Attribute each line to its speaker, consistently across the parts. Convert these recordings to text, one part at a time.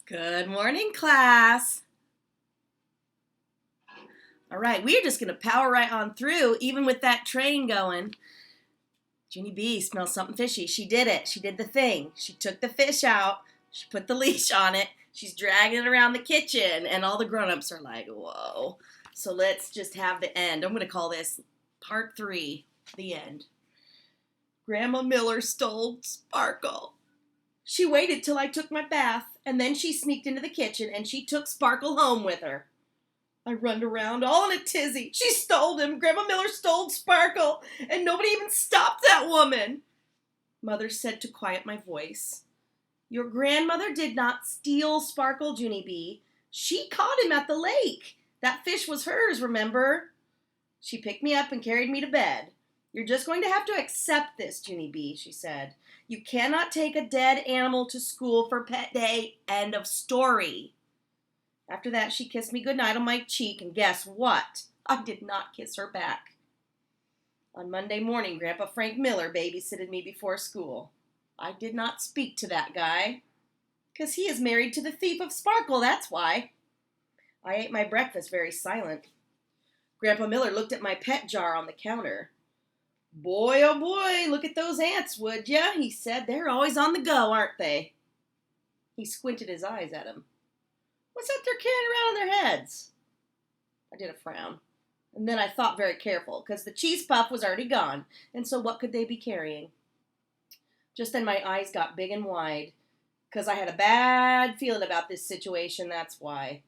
Speaker 1: Good morning, class. All right, we're just going to power right on through, even with that train going. Junie B smells something fishy. She did it. She did the thing. She took the fish out. She put the leash on it. She's dragging it around the kitchen, and all the grown-ups are like, whoa. So let's just have the end. I'm going to call this part 3, the end. Grandma Miller stole Sparkle. She waited till I took my bath, and then she sneaked into the kitchen, and she took Sparkle home with her. I runned around all in a tizzy. She stole him. Grandma Miller stole Sparkle, and nobody even stopped that woman. Mother said to quiet my voice, "Your grandmother did not steal Sparkle, Junie B. She caught him at the lake. That fish was hers, remember?" She picked me up and carried me to bed. "You're just going to have to accept this, Junie B," she said. "You cannot take a dead animal to school for pet day. End of story." After that, she kissed me goodnight on my cheek, and guess what? I did not kiss her back. On Monday morning, Grandpa Frank Miller babysitted me before school. I did not speak to that guy, 'cause he is married to the thief of Sparkle, that's why. I ate my breakfast very silent. Grandpa Miller looked at my pet jar on the counter. "Boy, oh boy, look at those ants, would ya?" he said. "They're always on the go, aren't they?" He squinted his eyes at him. "What's that they're carrying around on their heads?" I did a frown. And then I thought very careful, because the cheese puff was already gone, and so what could they be carrying? Just then my eyes got big and wide, because I had a bad feeling about this situation, that's why.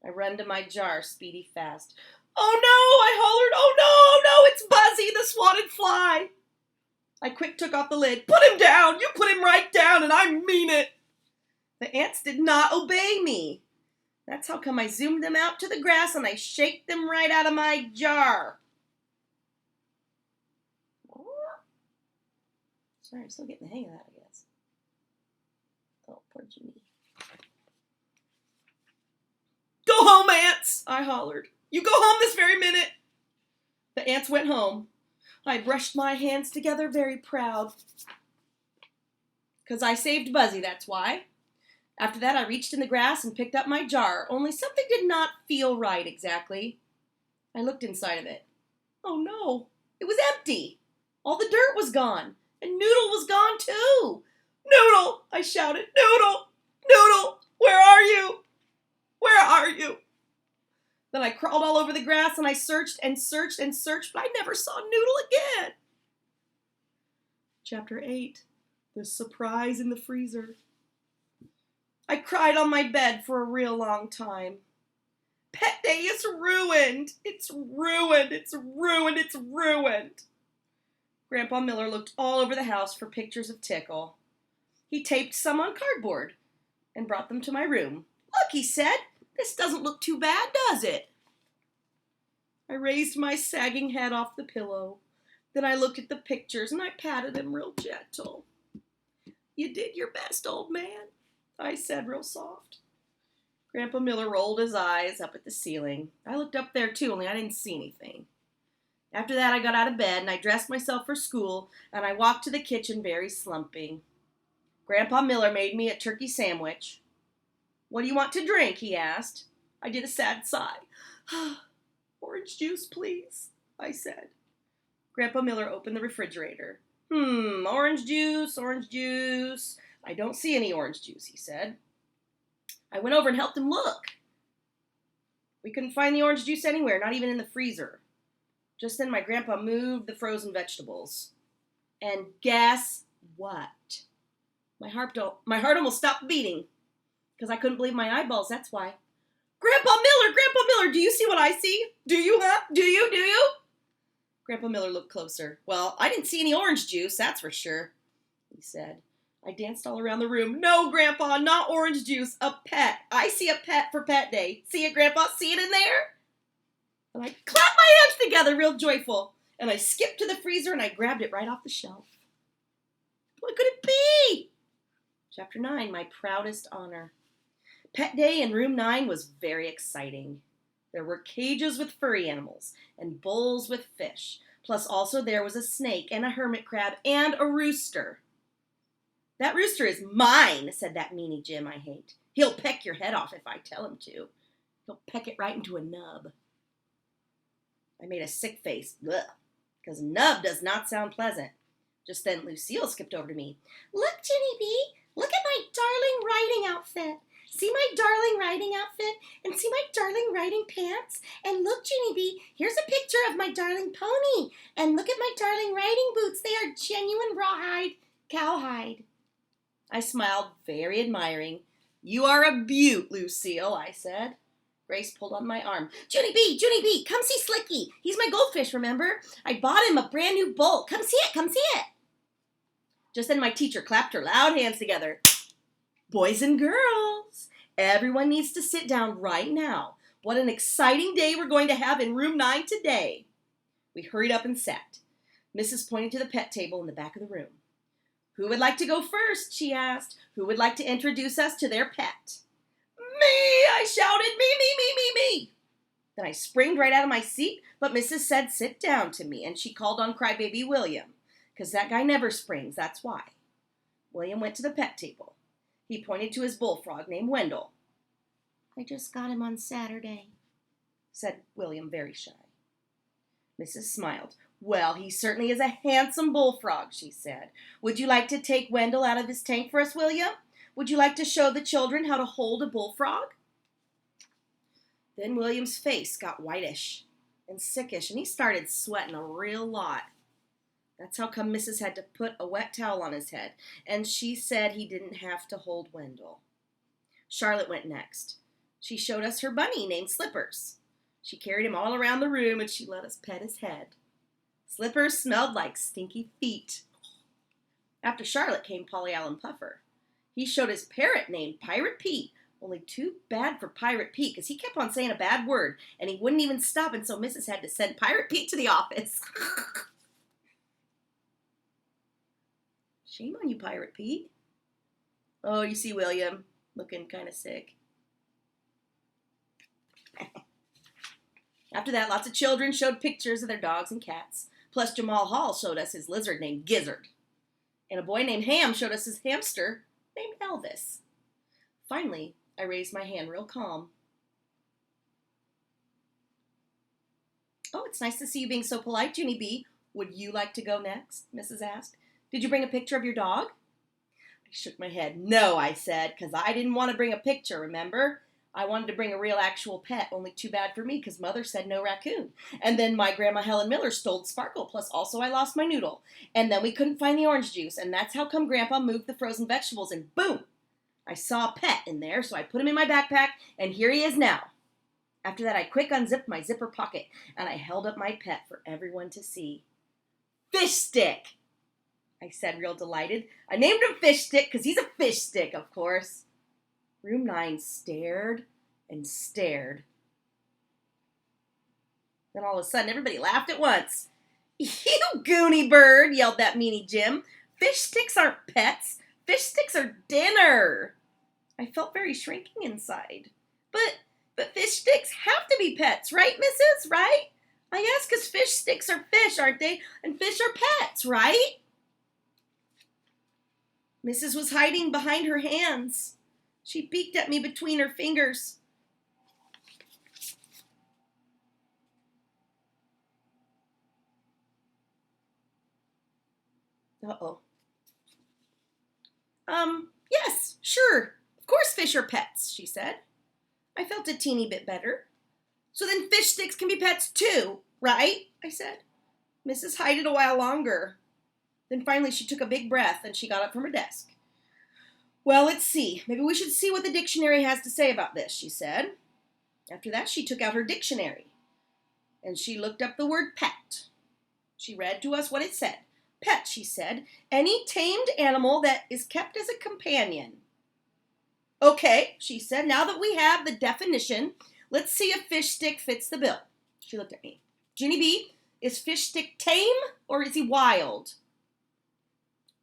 Speaker 1: I run to my jar, speedy fast. "Oh no!" I hollered. "Oh no, oh no, it's Buzzy, the swatted fly." I quick took off the lid. "Put him down! You put him right down, and I mean it!" The ants did not obey me. That's how come I zoomed them out to the grass and I shaked them right out of my jar. Sorry, I'm still getting the hang of that, I guess. Oh, poor Junie. "Go home, ants!" I hollered. "You go home this very minute!" The ants went home. I brushed my hands together, very proud. 'Cause I saved Buzzy, that's why. After that, I reached in the grass and picked up my jar, only something did not feel right exactly. I looked inside of it. Oh no, it was empty. All the dirt was gone, and Noodle was gone too. "Noodle!" I shouted. "Noodle! Noodle! Where are you? Where are you?" Then I crawled all over the grass and I searched and searched and searched, but I never saw Noodle again. Chapter 8, The Surprise in the Freezer. I cried on my bed for a real long time. Pet day is ruined. It's ruined. It's ruined. It's ruined. Grandpa Miller looked all over the house for pictures of Tickle. He taped some on cardboard and brought them to my room. "Look," he said, "this doesn't look too bad, does it?" I raised my sagging head off the pillow. Then I looked at the pictures and I patted him real gentle. "You did your best, old man," I said real soft. Grandpa Miller rolled his eyes up at the ceiling. I looked up there too, only I didn't see anything. After that, I got out of bed and I dressed myself for school and I walked to the kitchen very slumping. Grandpa Miller made me a turkey sandwich. "What do you want to drink?" he asked. I did a sad sigh. "Orange juice, please," I said. Grandpa Miller opened the refrigerator. Orange juice, orange juice. "I don't see any orange juice," he said. I went over and helped him look. We couldn't find the orange juice anywhere, not even in the freezer. Just then my grandpa moved the frozen vegetables. And guess what? My heart almost stopped beating, because I couldn't believe my eyeballs, that's why. Grandpa Miller, do you see what I see? Do you, huh? Do you? Grandpa Miller looked closer. "Well, I didn't see any orange juice, that's for sure," he said. I danced all around the room. "No, Grandpa, not orange juice, a pet. I see a pet for pet day. See it, Grandpa? See it in there?" And I clapped my hands together real joyful. And I skipped to the freezer and I grabbed it right off the shelf. What could it be? Chapter 9, My Proudest Honor. Pet day in room 9 was very exciting. There were cages with furry animals and bowls with fish. Plus also there was a snake and a hermit crab and a rooster. That rooster is mine, said that meanie Jim I hate. He'll peck your head off if I tell him to. He'll peck it right into a nub. I made a sick face, because nub does not sound pleasant. Just then Lucille skipped over to me. Look, Junie B, look at my darling riding outfit. See my darling riding outfit? And see my darling riding pants? And look, Junie B, here's a picture of my darling pony. And look at my darling riding boots. They are genuine rawhide, cowhide. I smiled, very admiring. You are a beaut, Lucille, I said. Grace pulled on my arm. Junie B, come see Slicky. He's my goldfish, remember? I bought him a brand new bowl. Come see it. Just then my teacher clapped her loud hands together. Boys and girls, everyone needs to sit down right now. What an exciting day we're going to have in room 9 today. We hurried up and sat. Mrs. pointed to the pet table in the back of the room. Who would like to go first, she asked. Who would like to introduce us to their pet? Me, I shouted, me. Then I springed right out of my seat, but Mrs. said sit down to me, and she called on crybaby William, because that guy never springs, that's why. William went to the pet table. He pointed to his bullfrog named Wendell. I just got him on Saturday, said William very shy. Mrs. smiled. Well, he certainly is a handsome bullfrog, she said. Would you like to take Wendell out of his tank for us, William? Would you like to show the children how to hold a bullfrog? Then William's face got whitish and sickish, and he started sweating a real lot. That's how come Mrs. had to put a wet towel on his head, and she said he didn't have to hold Wendell. Charlotte went next. She showed us her bunny named Slippers. She carried him all around the room, and she let us pet his head. Slippers smelled like stinky feet. After Charlotte came Polly Allen Puffer. He showed his parrot named Pirate Pete, only too bad for Pirate Pete, because he kept on saying a bad word, and he wouldn't even stop, and so Mrs. had to send Pirate Pete to the office. Shame on you, Pirate Pete. Oh, you see William, looking kind of sick. After that, lots of children showed pictures of their dogs and cats. Plus, Jamal Hall showed us his lizard named Gizzard. And a boy named Ham showed us his hamster named Elvis. Finally, I raised my hand real calm. Oh, it's nice to see you being so polite, Junie B. Would you like to go next? Mrs. asked. Did you bring a picture of your dog? I shook my head. No, I said, because I didn't want to bring a picture, remember? I wanted to bring a real actual pet, only too bad for me because Mother said no raccoon. And then my Grandma Helen Miller stole Sparkle, plus also I lost my noodle. And then we couldn't find the orange juice, and that's how come Grandpa moved the frozen vegetables, and boom! I saw a pet in there, so I put him in my backpack, and here he is now. After that, I quick unzipped my zipper pocket, and I held up my pet for everyone to see. Fish Stick! I said, real delighted. I named him Fish Stick because he's a fish stick, of course. Room 9 stared and stared. Then all of a sudden, everybody laughed at once. You goony bird, yelled that meanie Jim. Fish sticks aren't pets. Fish sticks are dinner. I felt very shrinking inside. But fish sticks have to be pets, right, Mrs.? Right? I ask because fish sticks are fish, aren't they? And fish are pets, right? Mrs. was hiding behind her hands. She peeked at me between her fingers. Uh-oh. Yes, sure. Of course fish are pets, she said. I felt a teeny bit better. So then fish sticks can be pets too, right? I said. Mrs. hid it a while longer. Then finally she took a big breath and she got up from her desk. Well, let's see. Maybe we should see what the dictionary has to say about this, she said. After that, she took out her dictionary and she looked up the word pet. She read to us what it said. Pet, she said, any tamed animal that is kept as a companion. Okay, she said, now that we have the definition, let's see if fish stick fits the bill. She looked at me. Junie B, is fish stick tame or is he wild?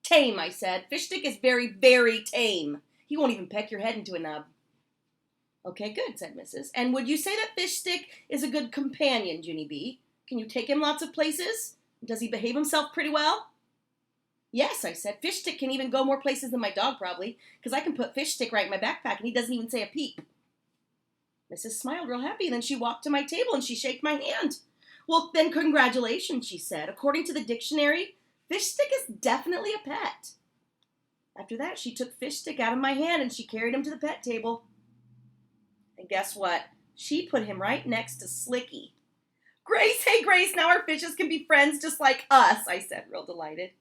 Speaker 1: Tame, I said. Fish stick is very, very tame. He won't even peck your head into a nub. Okay, good, said Mrs. And would you say that fish stick is a good companion, Junie B? Can you take him lots of places? Does he behave himself pretty well? Yes, I said. Fish Stick can even go more places than my dog, probably, because I can put Fish Stick right in my backpack, and he doesn't even say a peep. Mrs. smiled real happy, and then she walked to my table, and she shook my hand. Well, then congratulations, she said. According to the dictionary, Fish Stick is definitely a pet. After that, she took Fish Stick out of my hand, and she carried him to the pet table. And guess what? She put him right next to Slicky. Grace, hey Grace, now our fishes can be friends just like us, I said, real delighted.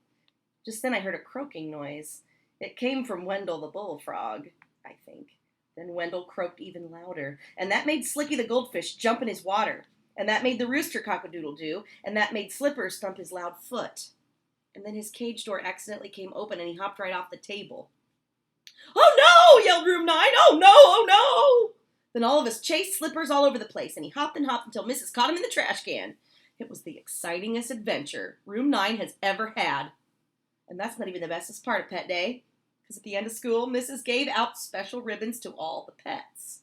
Speaker 1: Just then I heard a croaking noise. It came from Wendell the bullfrog, I think. Then Wendell croaked even louder, and that made Slicky the goldfish jump in his water, and that made the rooster cock-a-doodle-doo, and that made Slippers stump his loud foot. And then his cage door accidentally came open, and he hopped right off the table. Oh no, yelled Room 9, oh no, oh no! Then all of us chased Slippers all over the place, and he hopped and hopped until Mrs. caught him in the trash can. It was the excitingest adventure Room 9 has ever had. And that's not even the bestest part of Pet Day, because at the end of school, Mrs. gave out special ribbons to all the pets.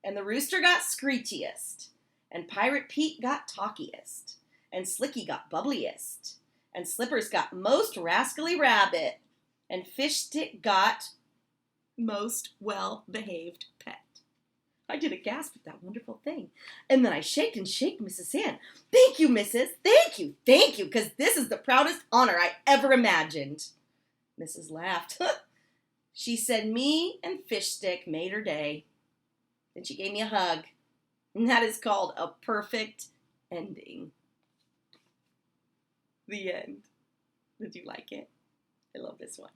Speaker 1: And the rooster got screechiest, and Pirate Pete got talkiest, and Slicky got bubbliest, and Slippers got most rascally rabbit, and Fish Stick got most well-behaved pet. I did a gasp at that wonderful thing. And then I shaked and shaked Mrs. hand. Thank you, Mrs. Thank you, because this is the proudest honor I ever imagined. Mrs. laughed. She said me and Fish Stick made her day. Then she gave me a hug. And that is called a perfect ending. The end. Did you like it? I love this one.